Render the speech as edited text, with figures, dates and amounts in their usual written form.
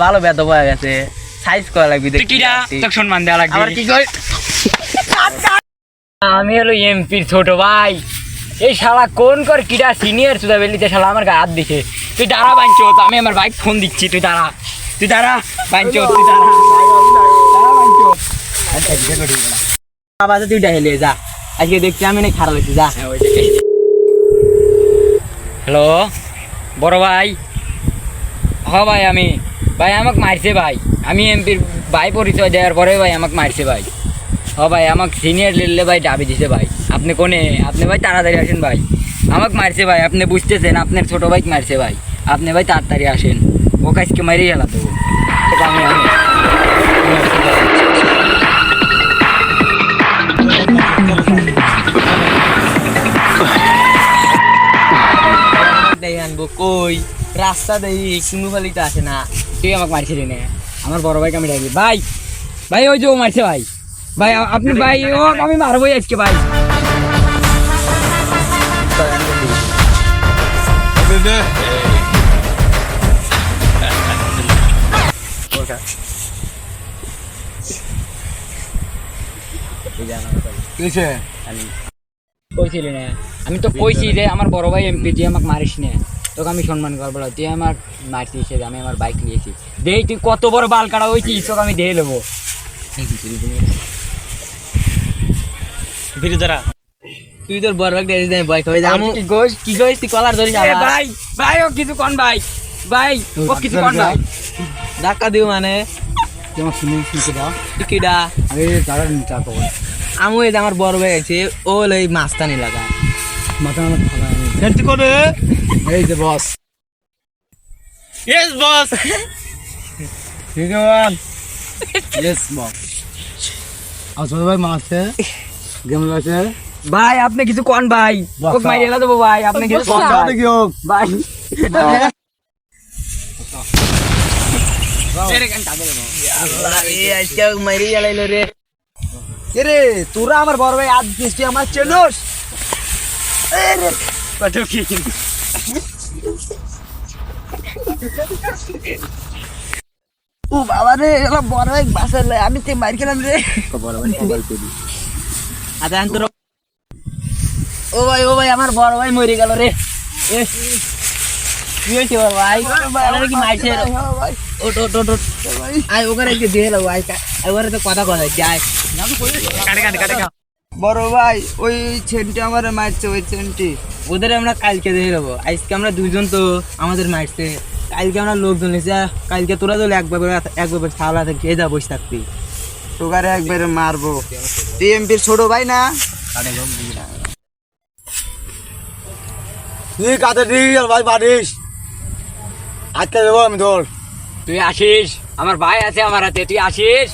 ভালো বেদ হয়ে গেছে, সাইজ করা লাগবে, সম্মান দেওয়া লাগবে। আমি হলো এমপির ছোট ভাই। এই শালা কোন কর কিরা সিনিয়র সুদা বেলিতে শালা আমার গায়ে হাত দিছে। তুই দাঁড়া বাঞ্চো, আমি আমার বাইক ফোন দিচ্ছি, তুই দাঁড়া বাঞ্চো, তুই দাঁড়া বাঞ্চো। আবার তুই ডাইলে যা, আজকে দেখছি আমি না খারাপ হয়েছি, যা। হ্যালো বড় ভাই। ভাই ভাই আমাকে মারছে ভাই। আমি এমপির ভাই পরিচয় দেওয়ার পরে ভাই আমাকে মারছে ভাই। ভাই আমাকে সিনিয়র লিখলে ভাই ডাবি দিছে ভাই। আপনি ভাই তাড়াতাড়ি আসেন ভাই, আমাকে মারছে ভাই। আপনি বুঝতেছেন, আপনার ছোট ভাই মারছে ভাই। আপনি ভাই তাড়াতাড়ি আসেন, ও কাজকে মারিয়ে গেলা দেবো। আনবো কই রাস্তা দেই কোনো ফালিতে আসে না। তুই আমাকে মারছিলি না, আমার বড় ভাইকে আমি ডাকি। ভাই ওই যে ও মারছে ভাই। আপনি ভাই ও আমি মারবোই আজকে ভাই। কইছিলি না, আমি তো কইছি যে আমার বড় ভাই এমপি, তুই আমাকে মারিস না, তোকে আমি সম্মান করবো। তুই আমার মারছিস, আমি আমার বাইক নিয়েছি। দেখ তুই কত বড় বাল কাটা হয়েছিস, তোকে আমি দিয়ে নেবো। তুই তোর বড় ভাই কি কইস তুই কলার ধরিস ভাই। ও কিছু কন ভাই, ও কিছু কন ভাই। ধাক্কা দিও মানে আমি আমার বড় ভাই আছে, ও এই মাছটানি লাগা মাথা করে এই যে বস। ইয়েস বস, ঠিক আছে ইয়েস বস। আসলে ভাই মাছে কেমন আছে ভাই? আপনি কিছু কোন ভাই, ওক মাইরা দেবো ভাই। আপনি কিছু কোন ভাই, রে তোরা আমার বড় ভাই আজ তুই আমার চেনস। ও বাবা রে, বড় ভাই বাসার আমি তো মার খেলাম রে। ও ভাই আমার বড় ভাই মরে গেল রে। কি হয়েছে ভাই? কি মারছে? ওখানে দিয়ে এলো ভাই, ওখানে তো কথা যায়। বড় ভাই ওই ছেনটি আমার মারছে, ওই ছেনটি ওদের আমরা কালকে দিয়ে দেবো। আজকে আমরা দুজন তো আমাদের মারছে, কালকে আমরা লোকজন এসে, কালকে তোরা তো একবার ছাওলা থেকে খেয়ে যা বসে থাকবি, তোকারে একবারে মারবো। তুই এমপির ছোট ভাই না? তুই কাতে ভাই পারিস, আজকে দেবো আমি তোর। তুই আসিস, আমার ভাই আছে আমার হাতে, তুই আসিস।